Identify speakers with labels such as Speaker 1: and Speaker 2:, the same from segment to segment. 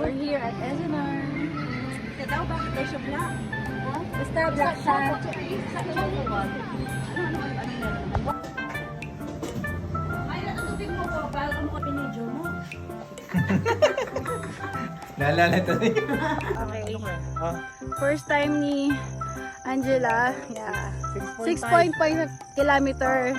Speaker 1: We're here at Ezenar.
Speaker 2: Daw bakit tayo siya black?
Speaker 1: Basta black siya.
Speaker 2: Ay, natutubig mo ko. Bago mo ka pinidyo mo.
Speaker 3: Naalala ito rin.
Speaker 1: Okay. First time ni Angela. Yeah. 6.5 kilometer.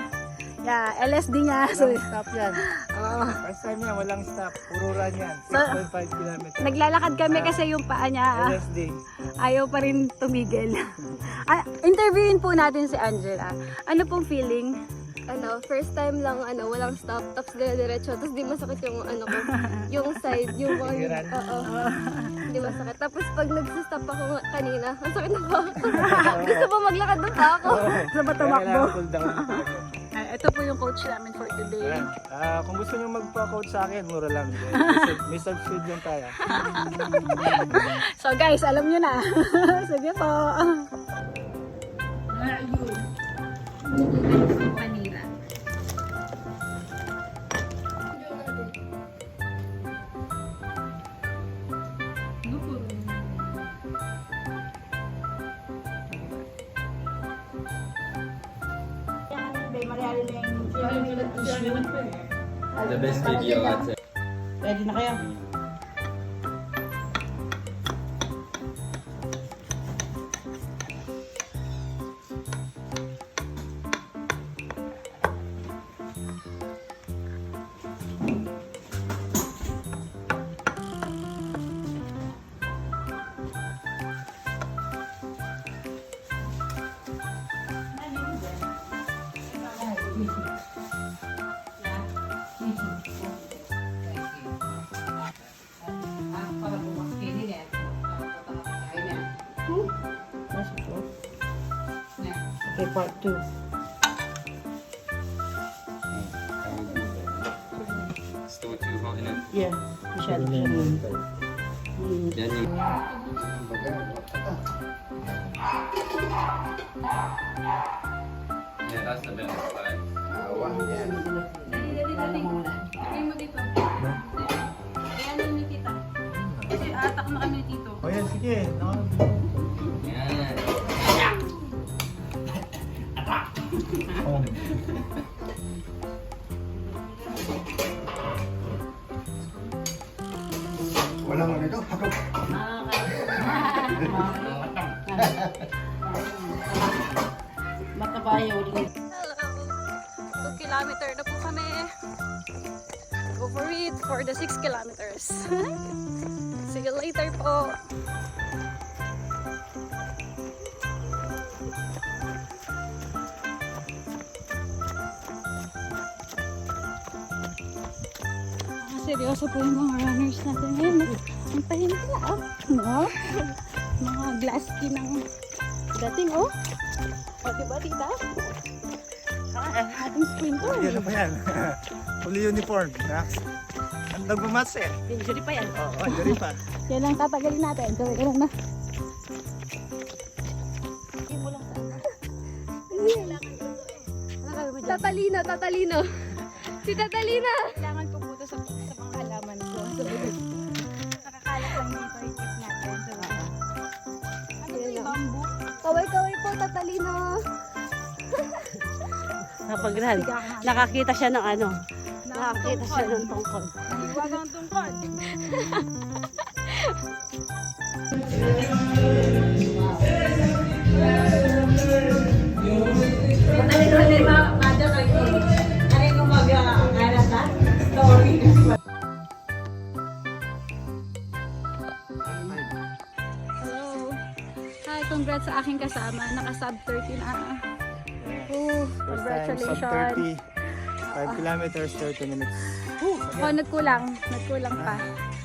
Speaker 1: Yeah, LSD niya. So,
Speaker 3: Walang stop yan.
Speaker 1: oh.
Speaker 3: First time yan, walang stop. Puro run yan.
Speaker 1: So,
Speaker 3: 6.5 kilometers.
Speaker 1: Naglalakad kami kasi yung paa niya.
Speaker 3: LSD.
Speaker 1: Ayaw pa rin tumigil. Interviewin po natin si Angela. Ano pong feeling?
Speaker 4: First time lang, walang stop, tapos dire-diretso, tapos di masakit yung, yung side, yung
Speaker 3: Hiran.
Speaker 4: oo, di masakit. Tapos pag nagsa-stop ako kanina, ang sakit na pa ako. Gusto pa maglakad na pa ako.
Speaker 1: Sa ba tumakbo?
Speaker 3: Cool down.
Speaker 1: Ito po yung coach namin for today.
Speaker 3: Ayan. Kung gusto nyo magpa-coach sa akin, mura lang. May subscribe lang tayo.
Speaker 1: So guys, alam nyo na. Sige po.
Speaker 2: Manila.
Speaker 5: The best video I'd say.
Speaker 2: Ready na kayo? Okay, part 2.
Speaker 5: Still too hot in it.
Speaker 2: Yeah, masyado.
Speaker 5: Then you yeah, that's the best part.
Speaker 2: Lagay mo dito. Ayan yung ni tita. Kasi atak na kami ni tito.
Speaker 3: O yan, sige.
Speaker 5: Yeah.
Speaker 6: Walang ano ito, hatok.
Speaker 2: Matabayo ulit.
Speaker 1: Hello. 2 kilometer na po kami. Go for it for the 6 kilometers. See you later po. Seryoso po yung mga runners natin ngayon. Ang tahimik nila, oh. No? Mga glass skin ang dating, oh. O, diba, tita? Ating sprinter.
Speaker 3: Yan pa yan. Fully uniform. Ang nagmamatch eh.
Speaker 2: Injury pa yan.
Speaker 3: Oo, injury pa.
Speaker 1: Yan lang tatagalin natin. Gawin ko lang na.
Speaker 4: Tatalino, tatalino. Si Tatalina.
Speaker 1: Kailangan ko po sa mga halaman ko. So, nakakalat lang dito yung tip natin. So, ano ito yung bamboo?
Speaker 4: Kaway-kaway po, Tatalino.
Speaker 2: Kapag ran, nakakita siya ng ano. Nakakita siya ng tungkol.
Speaker 1: Iwag ang tungkod. Hello. Hi, congrats sa aking kasama. Naka-sub 30 na. Oh,
Speaker 3: First time, sub
Speaker 1: congratulations.
Speaker 3: 30. 5 kilometers, 30 minutes.
Speaker 1: Oh, nagkulang. Nagkulang pa.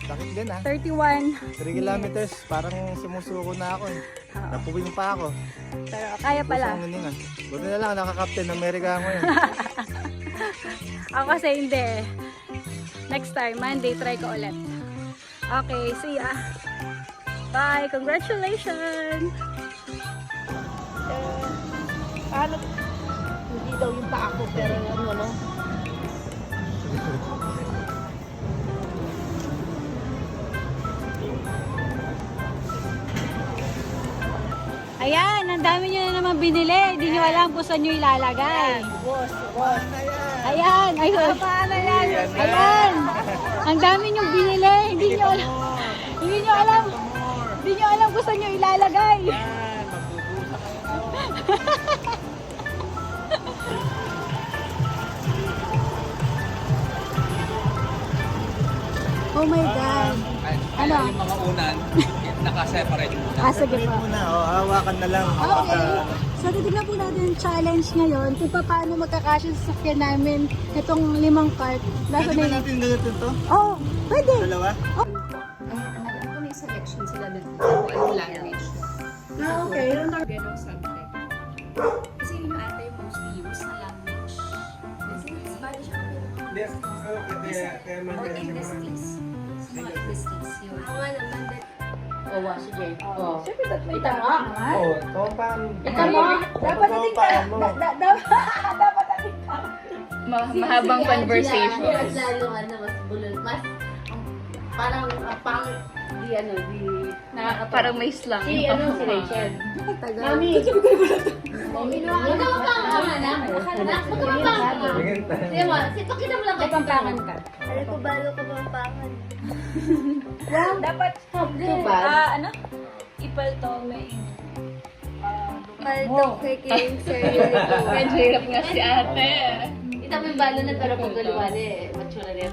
Speaker 3: Sakit din ah.
Speaker 1: 31.
Speaker 3: 3 kilometers, parang sumusuko na ako eh.
Speaker 1: Oo.
Speaker 3: Napuwing pa ako.
Speaker 1: Pero kaya pala.
Speaker 3: Gusto kong hininga. Buti na lang, naka-Captain America ako yun.
Speaker 1: Ako kasi hindi. Next time, Monday, try ko ulit. Okay, see ya. Bye! Congratulations!
Speaker 2: Paano? Hindi daw yung paa ko, pero ano, no?
Speaker 1: Ayan, ang dami nyo na naman binili. Hindi nyo alam kung saan nyo ilalagay. Ayan, ayun. Ayan. Ang dami nyo binili. Hindi nyo alam. Hindi nyo alam. Hindi nyo alam kung saan nyo ilalagay. Oh my God. Ano?
Speaker 3: Yung mga unan, naka-separate muna.
Speaker 1: Sige po.
Speaker 3: Muna, hawakan na lang.
Speaker 1: Okay. So, titignan po natin yung challenge ngayon kung paano magkakasya sa sasakyan namin itong 5 cart. Nasa
Speaker 3: Pwede ba
Speaker 1: na
Speaker 3: natin gagawin to?
Speaker 1: Oh, pwede.
Speaker 3: Dalawa?
Speaker 2: Alam ko may selection sila doon kung anong language.
Speaker 1: Okay.
Speaker 2: Ganong subject. Kasi yun yung ata yung mostly used na language. Kasi Spanish ang or English. Sa mga English yun.
Speaker 4: Ako nga naman,
Speaker 2: Sige.
Speaker 1: Siyempre, ita mo.
Speaker 3: Oo, topan.
Speaker 1: Ita mo. Dapat natin
Speaker 3: mo.
Speaker 1: dapat natin
Speaker 2: Mahabang conversation.
Speaker 4: mas lalo mas bulol. Mas, parang pang,
Speaker 2: Parang may slang.
Speaker 4: si Rachel. Mami. Pakita mo lang kay
Speaker 1: Pampangan ka.
Speaker 4: Alam ko, balo ka pampangan.
Speaker 1: Dapat, ano? Ipal to may
Speaker 4: Paltok kay King Sir.
Speaker 2: Medyo hirap nga si ate.
Speaker 4: Ito may balo na pero paggaluan matsura rin.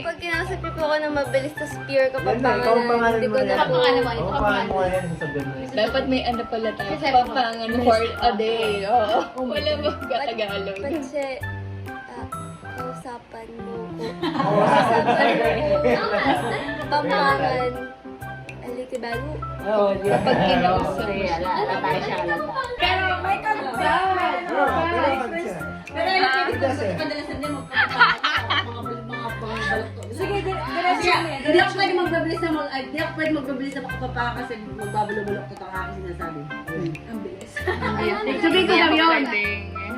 Speaker 4: Pag kinasap ko ako ng mabilis sa spear kapag pangalan, hindi ko na po.
Speaker 3: Kapangalan mo yan, sasabihin mo yan.
Speaker 2: Dapat may ano pala tayo. Papangan for a day. Oo. Wala mo katagalog.
Speaker 4: Kasi, kausapan mo ko. Pampangan. Alikibalo.
Speaker 2: Kapag kinausap mo siya.
Speaker 1: Pero may kagawad. Pero kadalasan din Sige, diretso yan.
Speaker 7: Hindi ako pwede magbabilis na makapapaka kasi magbabalo-balok ko ang aking sinasabi. Ang bilis.
Speaker 2: Sabihin ko lang yun.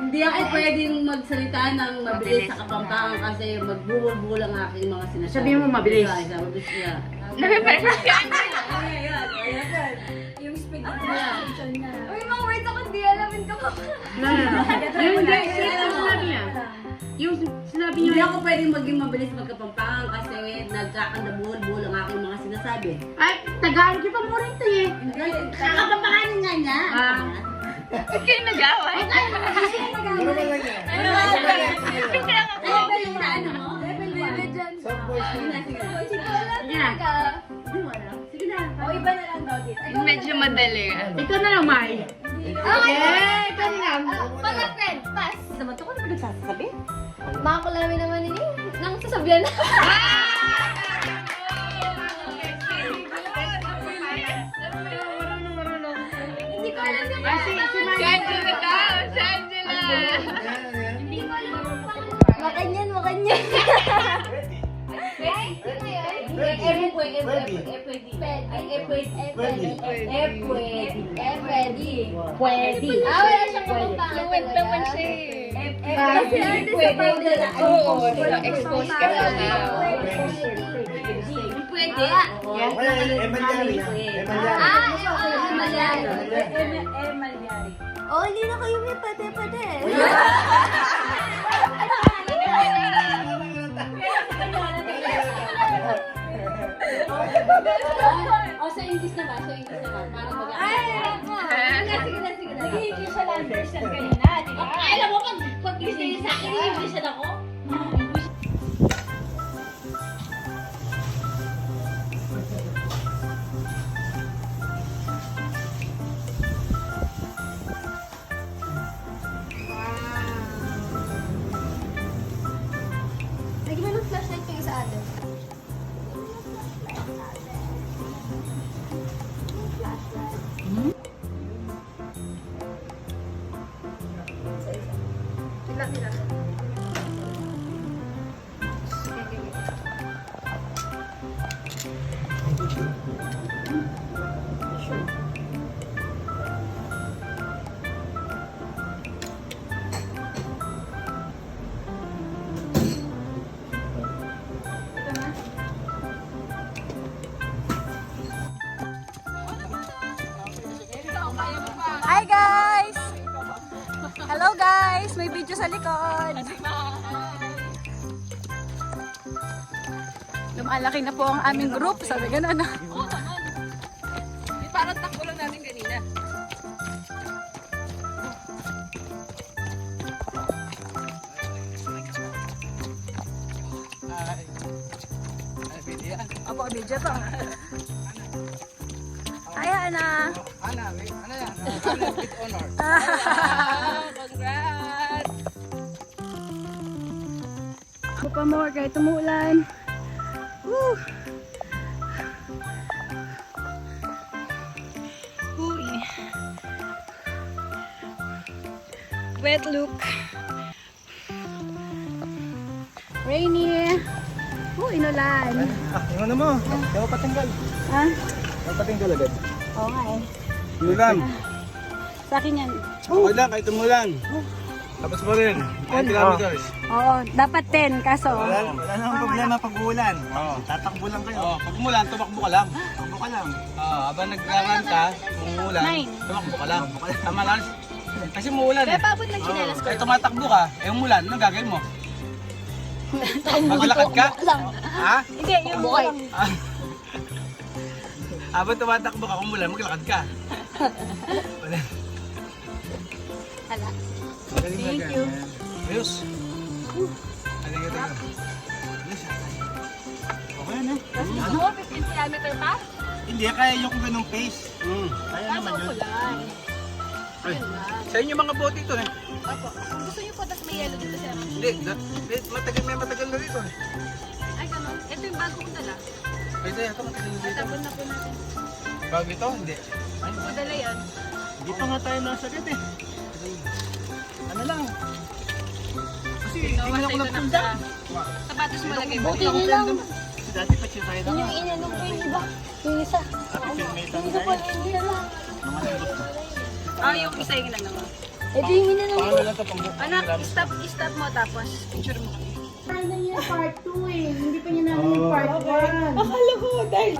Speaker 7: Hindi ako pwedeng magsalita ng mabilis sa kapampangan kasi magbubul-bul ang aking mga sinasabi.
Speaker 2: Sabihin mo mabilis.
Speaker 7: Mabilis niya.
Speaker 2: Napiperfect ka.
Speaker 1: Yung speed niya.
Speaker 4: Uy, mga words ako hindi alamin ko pa.
Speaker 2: Yung sinabi niya. Yung sinabi
Speaker 7: Hindi
Speaker 2: niya.
Speaker 7: ako pwedeng maging mabilis magkapampangan kasi nagkakandabul-bul ang aking mga sinasabi.
Speaker 2: Ay, Tagalog yung paborito eh.
Speaker 7: Kakapampanganin nga niya.
Speaker 2: Ba't kayo nag-away?
Speaker 3: Normal lang yan.
Speaker 7: Level na ano mo?
Speaker 4: Level dyan.
Speaker 3: Soft voice na.
Speaker 7: Sige na.
Speaker 1: O, iba na lang daw dito.
Speaker 2: Medyo madali. Ikaw na lang, Mai.
Speaker 4: Ikaw na. Mga friend, pass.
Speaker 1: Naman ito ko naman nagsasabi?
Speaker 4: Mga kulami naman ini. Nang sasabihan na. Hindi ko alam yung
Speaker 2: Si Angela daw. Si Angela.
Speaker 4: Hindi ko alam yung Makanyan, makanyan.
Speaker 1: Pwede.
Speaker 4: Wala siyang kapampangan.
Speaker 2: Fluent naman siya eh.
Speaker 4: Kasi arte sa powder.
Speaker 2: Oo, expose ka na now.
Speaker 7: Pwede.
Speaker 3: Wala, emalyari yan. Emalyari.
Speaker 1: Malyari.
Speaker 4: Oh, hindi na kayo may pate-pate.
Speaker 1: O, sa English naman. Para
Speaker 4: Ay, ako.
Speaker 1: Sige na. Nag-English siya lang understand kanina, di ba?
Speaker 7: Alam mo, pag gusto sa akin, i-English ako.
Speaker 4: Lagi mo ng flashlight kayo sa atin. Sila.
Speaker 1: Hi guys! Hello guys! May video sa likod. Lumalaki na po ang aming group. Sabi gano'n na.
Speaker 2: Parang takbo lang natin kanina.
Speaker 1: Apo, video to. Hi, Hana.
Speaker 3: Ana yan. Ana with honor.
Speaker 2: Congrats!
Speaker 1: Ako pa more kahit tumuulan. Woo! Uy. Wet look. Rainy. Inulan.
Speaker 3: Yung ano mo? Di mo patinggal.
Speaker 1: Ha?
Speaker 3: Di mo patinggal agad.
Speaker 1: Oo nga eh.
Speaker 3: Umulan.
Speaker 1: Sa akin yan.
Speaker 3: Okay lang, kahit umulan. Tapos pa rin. 10 kilometers.
Speaker 1: Oo, dapat 10 kaso.
Speaker 3: Wala namang problema pag uulan. Tatakbo lang kayo. Pag umulan, tumakbo ka lang. Tumakbo ka lang. Habang naglaran ka, kung umulan,
Speaker 1: 9.
Speaker 3: tumakbo ka lang. Tama lang. Kasi umuulan eh.
Speaker 1: Paabot ng chinelas ko.
Speaker 3: Kaya tumatakbo ka, umulan, anong gagawin mo? Maglalakad ka? Ha?
Speaker 1: Hindi, yung buhay.
Speaker 3: Habang tumatakbo ka, kung umulan, maglakad ka.
Speaker 1: Hala.
Speaker 3: Thank you. Ayos. Halika tayo. Okay na.
Speaker 1: Ano? 15 kilometer pa?
Speaker 3: Hindi, kaya yung ganung pace. Kaya naman yun. Ay, sa inyo mga bote ito eh.
Speaker 1: Opo. Kung gusto niyo po, tapos may yellow dito sir.
Speaker 3: Hindi, matagal na dito eh.
Speaker 1: Ay, gano'n. Ito yung bago ko dala.
Speaker 3: Pwede, ito matagal na dito.
Speaker 1: Tapon na po natin.
Speaker 3: Bago ito, hindi.
Speaker 1: Ano po dala yan?
Speaker 3: Hindi pa nga tayo nasa agad eh. Ano lang. Kasi hindi na ako nagpunta.
Speaker 1: Sapatos mo lagay mo.
Speaker 3: Buti lang. Dati pa siya tayo lang.
Speaker 1: Yung inanong ko yung iba. Yung isa. Hindi ko pa yung inanong.
Speaker 2: Yung isa yung lang naman.
Speaker 1: Ito yung inanong ko.
Speaker 3: Paano lang ito pang
Speaker 2: Anak, stop mo tapos picture mo kami.
Speaker 1: Sana niya part 2 eh. Hindi pa niya namin yung part 1. Akala ko dahil.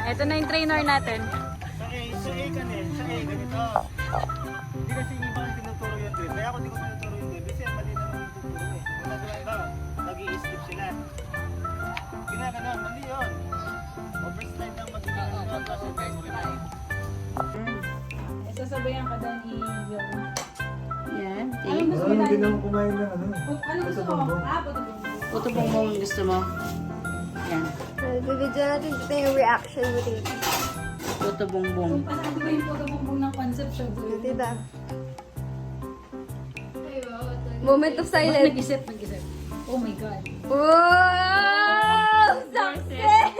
Speaker 1: Ito na yung trainer natin.
Speaker 3: Sa A ka din, sa A ganito. Hindi kasi yung iba tinuturo yung trip. Kaya ako hindi ko tinuturo yung trip. Kasi mali naman yung tuturo eh. Kung nagawa ba, nag-i-skip sila. Ginaganon, mali yun. Overslide lang mag-ginaganon yun. Kasi overslide.
Speaker 2: Sasabayan ka daw ni yung...
Speaker 7: Yan.
Speaker 2: Anong gusto mo tayo?
Speaker 3: Hindi naman kumain ng ano.
Speaker 2: Anong gusto mo?
Speaker 7: Puto bongbong gusto mo. Yan.
Speaker 4: Bibidyo natin dito yung reaction mo dito.
Speaker 7: Puto bongbong.
Speaker 2: Pasabi ko yung pagkabumbong ng concept siya.
Speaker 4: Tita. Moment of silence.
Speaker 2: Nag-isip. Oh my God.
Speaker 4: Wow! Success!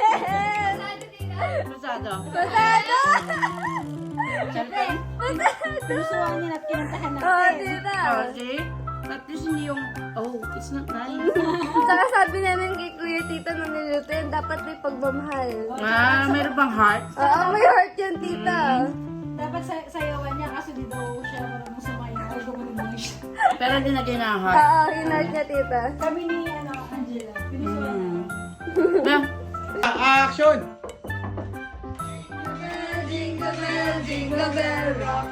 Speaker 7: Pasado.
Speaker 4: Pasado!
Speaker 7: Siyempre.
Speaker 1: Gustuhan niya at kinantahan
Speaker 4: Oh,
Speaker 1: natin.
Speaker 4: tita.
Speaker 7: Okay. At least hindi yung, oh, it's not nice.
Speaker 4: Saka sabi namin kay Kuya Tita nung niluto yun, dapat may pagmamahal.
Speaker 7: Meron bang heart?
Speaker 4: Oo, may heart yun, tita.
Speaker 1: Dapat sayawan niya kasi di daw siya marunong sumayaw. Or gumawa siya.
Speaker 7: Pero hindi naging na heart.
Speaker 4: Oo, yung heart niya, tita.
Speaker 1: Kami ni Angela. Pinisuan
Speaker 7: Na,
Speaker 3: Action!
Speaker 4: Jingle bell, jingle bell rock.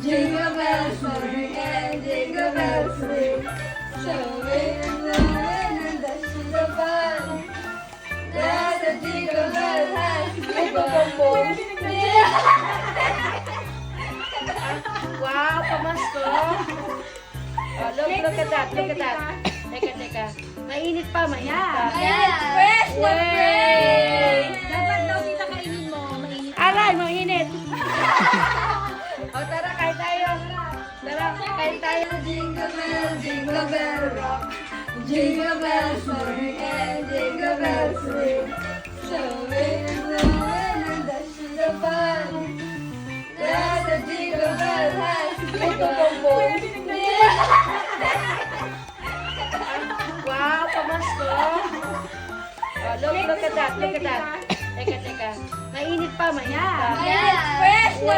Speaker 4: Jingle bells swing and jingle bells swing. Showing the wind and dashing the fun. There's a jingle bell has a boom.
Speaker 7: wow, pamasko. Oh, look at that, look at that. Teka. Mainit pa.
Speaker 4: Yes, fresh na fresh!
Speaker 1: Dapat daw kita kainin mo. Mainit.
Speaker 7: Aray, mainit. O tara, kain tayo. Tara, kain tayo.
Speaker 4: Jingle bell rock. Jingle bells swing and jingle bells swing. Showing the wind and dashing the fun. There's a jingle bell has a boom.
Speaker 7: Wow, pamasko. Oh, look at that, look at that. Teka. Mainit pa, mainit pa.
Speaker 4: Yes, fresh na